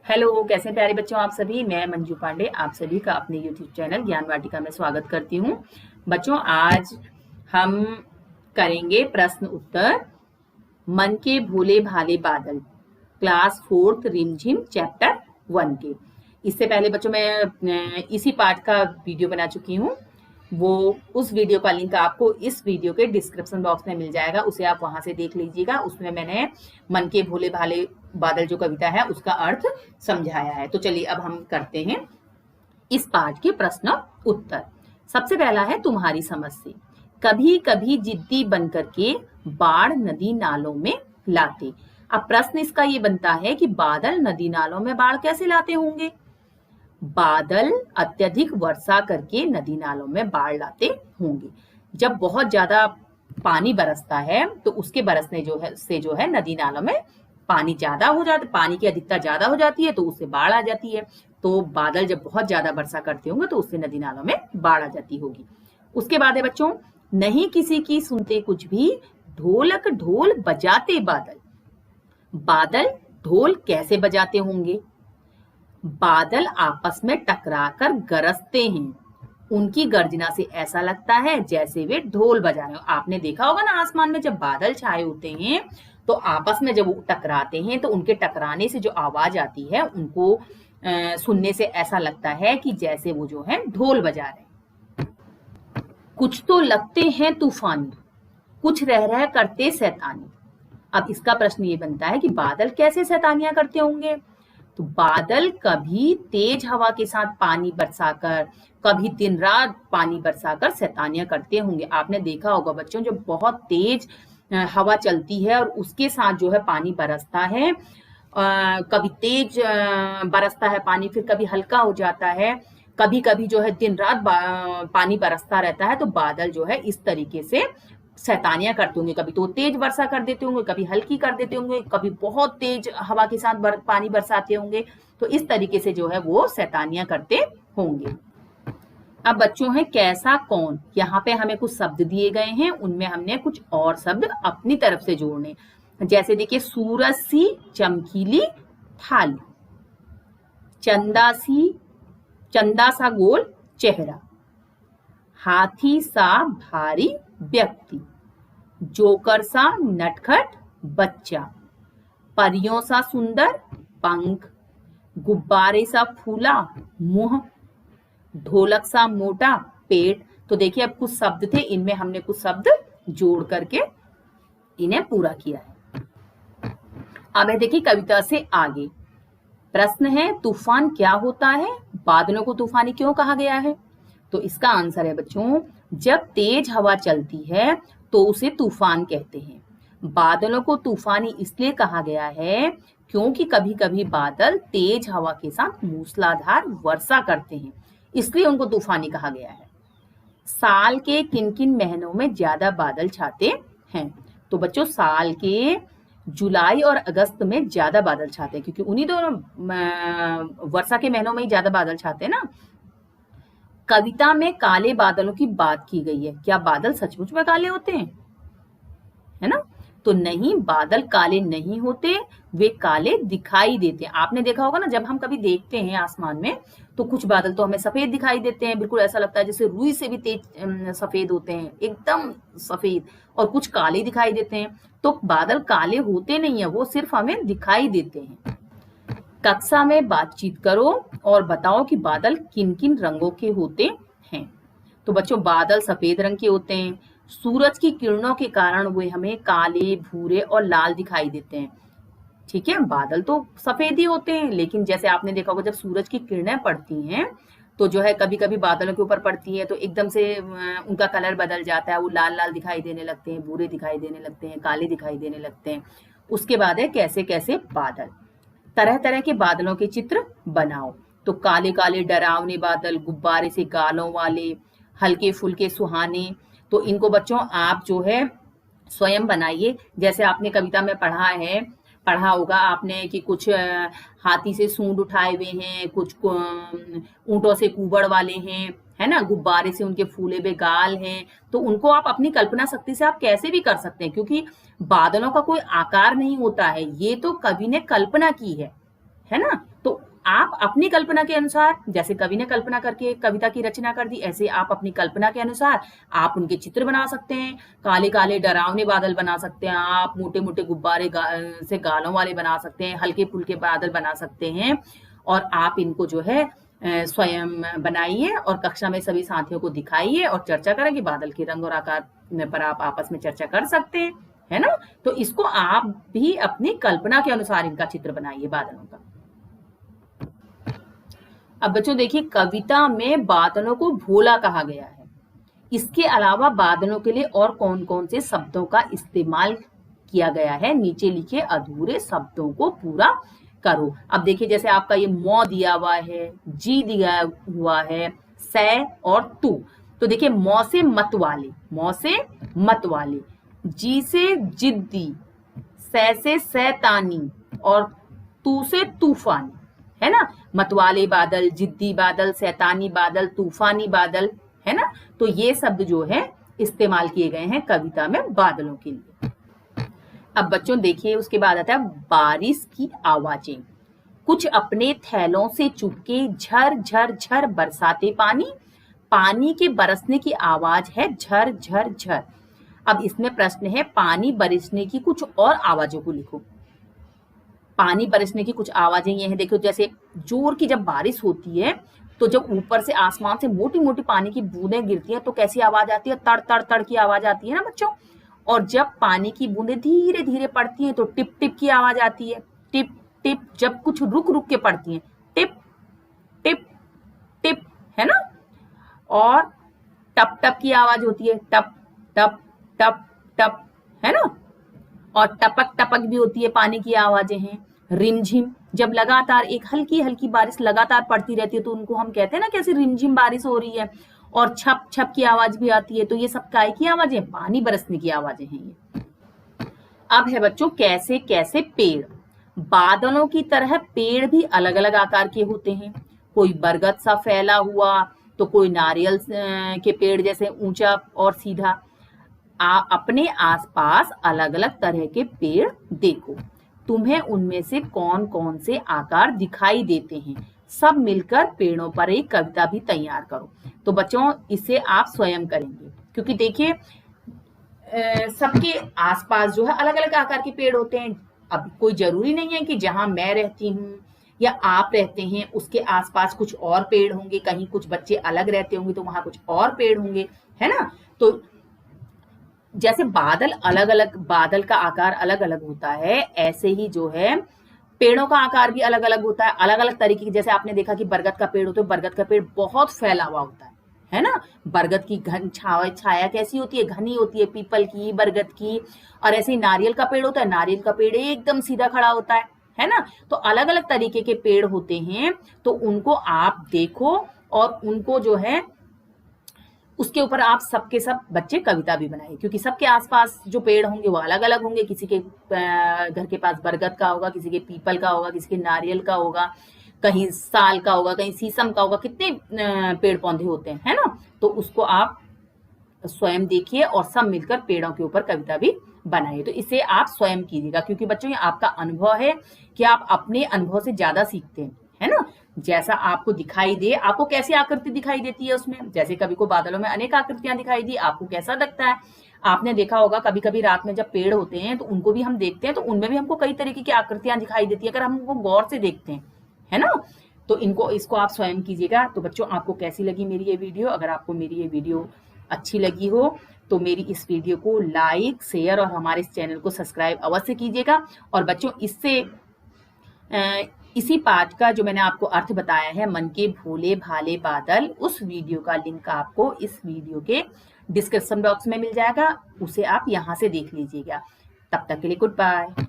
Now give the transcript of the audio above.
Hello, कैसे हैं प्यारे बच्चों आप सभी। मैं मंजू पांडे आप सभी का अपने यूट्यूब चैनल ज्ञान वाटिका में स्वागत करती हूँ। बच्चों, आज हम करेंगे प्रश्न उत्तर मन के भोले भाले बादल, क्लास 4th रिमझिम चैप्टर 1 के। इससे पहले बच्चों मैं इसी पार्ट का वीडियो बना चुकी हूँ। वो उस वीडियो का लिंक आपको इस वीडियो के डिस्क्रिप्शन बॉक्स में मिल जाएगा, उसे आप वहां से देख लीजिएगा। उसमें मैंने मन के भोले भाले बादल जो कविता है उसका अर्थ समझाया है। तो चलिए अब हम करते हैं इस पाठ के प्रश्न उत्तर। सबसे पहला है तुम्हारी समझ से। कभी कभी जिद्दी बनकर के बाढ़ नदी नालों में लाते। अब प्रश्न इसका ये बनता है कि बादल नदी नालों में बाढ़ कैसे लाते होंगे। बादल अत्यधिक वर्षा करके नदी नालों में बाढ़ लाते होंगे। जब बहुत ज्यादा पानी बरसता है तो उसके बरसने जो है नदी नालों में पानी ज्यादा हो जाता, पानी की अधिकता ज्यादा हो जाती है तो उससे बाढ़ आ जाती है। तो बादल जब बहुत ज्यादा वर्षा करते होंगे तो उससे नदी नालों में बाढ़ आ जाती होगी। उसके बाद है बच्चों, नहीं किसी की सुनते कुछ भी, ढोलक ढोल बजाते बादल। बादल ढोल कैसे बजाते होंगे। बादल आपस में टकराकर गरजते हैं। उनकी गर्जना से ऐसा लगता है जैसे वे ढोल बजा रहे हो। आपने देखा होगा ना, आसमान में जब बादल छाए होते हैं तो आपस में जब वो टकराते हैं तो उनके टकराने से जो आवाज आती है उनको सुनने से ऐसा लगता है कि जैसे वो जो है ढोल बजा रहे हैं। कुछ तो लगते हैं तूफानी, कुछ रह रह करते शैतानी। अब इसका प्रश्न ये बनता है कि बादल कैसे शैतानियां करते होंगे। तो बादल कभी तेज हवा के साथ पानी बरसाकर, कभी दिन रात पानी बरसाकर शैतानियां करते होंगे। आपने देखा होगा बच्चों, जब बहुत तेज हवा चलती है और उसके साथ जो है पानी बरसता है, कभी तेज बरसता है पानी, फिर कभी हल्का हो जाता है, कभी कभी जो है दिन रात पानी बरसता रहता है। तो बादल जो है इस तरीके से शैतानियां करते होंगे। कभी तो तेज वर्षा कर देते होंगे, कभी हल्की कर देते होंगे, कभी बहुत तेज हवा के साथ पानी बरसाते होंगे। तो इस तरीके से जो है वो शैतानियां करते होंगे। अब बच्चों है कैसा कौन, यहाँ पे हमें कुछ शब्द दिए गए हैं, उनमें हमने कुछ और शब्द अपनी तरफ से जोड़ने। जैसे देखिए, सूरज सी चमकीली थाली, चंदा सा गोल चेहरा, हाथी सा भारी व्यक्ति, जोकर सा नटखट बच्चा, परियों सा सुंदर पंख, गुब्बारे सा फूला मुंह, ढोलक सा मोटा पेट। तो देखिए अब कुछ शब्द थे, इनमें हमने कुछ शब्द जोड़ करके इन्हें पूरा किया है। अब है देखिए कविता से आगे प्रश्न है, तूफान क्या होता है, बादलों को तूफानी क्यों कहा गया है। तो इसका आंसर है बच्चों, जब तेज हवा चलती है तो उसे तूफान कहते हैं। बादलों को तूफानी इसलिए कहा गया है क्योंकि कभी कभी बादल तेज हवा के साथ मूसलाधार वर्षा करते हैं, इसलिए उनको तूफानी कहा गया है। साल के किन किन महीनों में ज्यादा बादल छाते हैं। तो बच्चों, साल के जुलाई और अगस्त में ज्यादा बादल छाते हैं, क्योंकि उन्हीं दोनों वर्षा के महीनों में ही ज्यादा बादल छाते हैं ना। कविता में काले बादलों की बात की गई है। क्या बादल सचमुच में काले होते हैं, है ना। तो नहीं, बादल काले नहीं होते, वे काले दिखाई देते हैं। आपने देखा होगा ना, जब हम कभी देखते हैं आसमान में तो कुछ बादल तो हमें सफेद दिखाई देते हैं, बिल्कुल ऐसा लगता है जैसे रुई से भी तेज सफेद होते हैं, एकदम सफेद, और कुछ काले दिखाई देते हैं। तो बादल काले होते नहीं है, वो सिर्फ हमें दिखाई देते हैं। कक्षा में बातचीत करो और बताओ कि बादल किन किन रंगों के होते हैं। तो बच्चों, बादल सफेद रंग के होते हैं। सूरज की किरणों के कारण वे हमें काले, भूरे और लाल दिखाई देते हैं। ठीक है, बादल तो सफेद ही होते हैं, लेकिन जैसे आपने देखा होगा जब सूरज की किरणें पड़ती हैं तो जो है कभी कभी बादलों के ऊपर पड़ती है तो एकदम से उनका कलर बदल जाता है, वो लाल लाल दिखाई देने लगते हैं, भूरे दिखाई देने लगते हैं, काले दिखाई देने लगते हैं। उसके बाद है कैसे कैसे बादल। तरह तरह के बादलों के चित्र बनाओ। तो काले काले डरावने बादल, गुब्बारे से गालों वाले, हल्के फुल्के सुहाने। तो इनको बच्चों आप जो है स्वयं बनाइए। जैसे आपने कविता में पढ़ा होगा आपने कि कुछ हाथी से सूंड उठाए हुए हैं, कुछ ऊंटों से कुबड़ वाले हैं, है ना, गुब्बारे से उनके फूले हुए गाल हैं। तो उनको आप अपनी कल्पना शक्ति से आप कैसे भी कर सकते हैं, क्योंकि बादलों का कोई आकार नहीं होता है, ये तो कवि ने कल्पना की है ना। तो आप अपनी कल्पना के अनुसार, जैसे कवि ने कल्पना करके कविता की रचना कर दी, ऐसे आप अपनी कल्पना के अनुसार आप उनके चित्र बना सकते हैं। काले काले डरावने बादल बना सकते हैं आप, मोटे मोटे गुब्बारे से गालों वाले बना सकते हैं, हल्के फुल्के बादल बना सकते हैं। और आप इनको जो है स्वयं बनाइए और कक्षा में सभी साथियों को दिखाइए और चर्चा करें कि बादल के रंग और आकार पर आप आपस में चर्चा कर सकते हैं, है ना। तो इसको आप भी अपनी कल्पना के अनुसार इनका चित्र बनाइए बादलों का। अब बच्चों देखिए, कविता में बादलों को भोला कहा गया है। इसके अलावा बादलों के लिए और कौन कौन से शब्दों का इस्तेमाल किया गया है, नीचे लिखे अधूरे शब्दों को पूरा करो। अब देखिए, जैसे आपका ये मौ दिया हुआ है, जी दिया हुआ है, सै और तू। तो देखिए, मौ से मत वाले, मौ से मत वाले, जी से जिद्दी, सै से सैतानी और तू से तूफानी, है ना। मतवाले बादल, जिद्दी बादल, सैतानी बादल, तूफानी बादल, है ना। तो ये शब्द जो है इस्तेमाल किए गए हैं कविता में बादलों के लिए। अब बच्चों देखिए, उसके बाद आता है बारिश की आवाजें। कुछ अपने थैलों से चुपके झर झर झर बरसाते पानी, पानी के बरसने की आवाज है झर झर झर। अब इसमें प्रश्न है, पानी बरसने की कुछ और आवाजों को लिखो। पानी बरसने की कुछ आवाजें ये हैं, देखो जैसे जोर की जब बारिश होती है तो जब ऊपर से आसमान से मोटी मोटी पानी की बूंदें गिरती हैं तो कैसी आवाज आती है, तड़ तड़ तड़ की आवाज आती है ना बच्चों। और जब पानी की बूंदें धीरे धीरे पड़ती हैं तो टिप टिप की आवाज आती है, टिप टिप। जब कुछ रुक रुक के पड़ती हैं, टिप टिप टिप, है ना। और टप टप की आवाज होती है, टप टप टप टप, है ना। और टपक टपक भी होती है, पानी की आवाजें हैं। रिमझिम, जब लगातार एक हल्की हल्की बारिश लगातार पड़ती रहती है तो उनको हम कहते हैं ना कैसे रिमझिम बारिश हो रही है। और छप छप की आवाज भी आती है। तो ये सब काय की आवाजें, पानी बरसने की आवाजें हैं ये। अब है बच्चों, कैसे कैसे पेड़। बादलों की तरह पेड़ भी अलग अलग आकार के होते हैं। कोई बरगद सा फैला हुआ, तो कोई नारियल के पेड़ जैसे ऊंचा और सीधा। अपने आसपास अलग अलग तरह के पेड़ देखो, तुम्हें उनमें से कौन कौन से आकार दिखाई देते हैं। सब मिलकर पेड़ों पर एक कविता भी तैयार करो। तो बच्चों, इसे आप स्वयं करेंगे, क्योंकि देखिए सबके आसपास जो है अलग अलग आकार के पेड़ होते हैं। अब कोई जरूरी नहीं है कि जहां मैं रहती हूँ या आप रहते हैं उसके आसपास कुछ और पेड़ होंगे, कहीं कुछ बच्चे अलग रहते होंगे तो वहां कुछ और पेड़ होंगे, है ना। तो जैसे बादल अलग अलग, बादल का आकार अलग अलग होता है, ऐसे ही जो है पेड़ों का आकार भी अलग अलग होता है, अलग अलग तरीके की। जैसे आपने देखा कि बरगद का पेड़ होता है, बरगद का पेड़ बहुत फैला हुआ होता है ना। बरगद की घन छाया कैसी होती है, घनी होती है, पीपल की, बरगद की। और ऐसे ही नारियल का पेड़ होता है, नारियल का पेड़ एकदम सीधा खड़ा होता है ना। तो अलग अलग तरीके के पेड़ होते हैं, तो उनको आप देखो और उनको जो है उसके ऊपर आप सबके सब बच्चे कविता भी बनाए, क्योंकि सबके आसपास जो पेड़ होंगे वो अलग अलग होंगे। किसी के घर के पास बरगद का होगा, किसी के पीपल का होगा, किसी के नारियल का होगा, कहीं साल का होगा, कहीं शीशम का होगा। कितने पेड़ पौधे होते हैं, है ना। तो उसको आप स्वयं देखिए और सब मिलकर पेड़ों के ऊपर कविता भी बनाइए। तो इसे आप स्वयं कीजिएगा, क्योंकि बच्चों ये आपका अनुभव है कि आप अपने अनुभव से ज्यादा सीखते हैं, है ना। जैसा आपको दिखाई दे, आपको कैसी आकृति दिखाई देती है उसमें, जैसे कभी को बादलों में अनेक आकृतियां दिखाई दी, आपको कैसा लगता है। आपने देखा होगा कभी कभी रात में जब पेड़ होते हैं तो उनको भी हम देखते हैं, तो उनमें भी हमको कई तरीके की आकृतियां दिखाई देती है अगर हम उनको गौर से देखते हैं, है ना। तो इसको आप स्वयं कीजिएगा। तो बच्चों, आपको कैसी लगी मेरी ये वीडियो? अगर आपको मेरी ये वीडियो अच्छी लगी हो तो मेरी इस वीडियो को लाइक, शेयर और हमारे इस चैनल को सब्सक्राइब अवश्य कीजिएगा। और बच्चों, इसी पाठ का जो मैंने आपको अर्थ बताया है, मन के भोले भाले बादल, उस वीडियो का लिंक आपको इस वीडियो के डिस्क्रिप्शन बॉक्स में मिल जाएगा, उसे आप यहाँ से देख लीजिएगा। तब तक के लिए गुड बाय।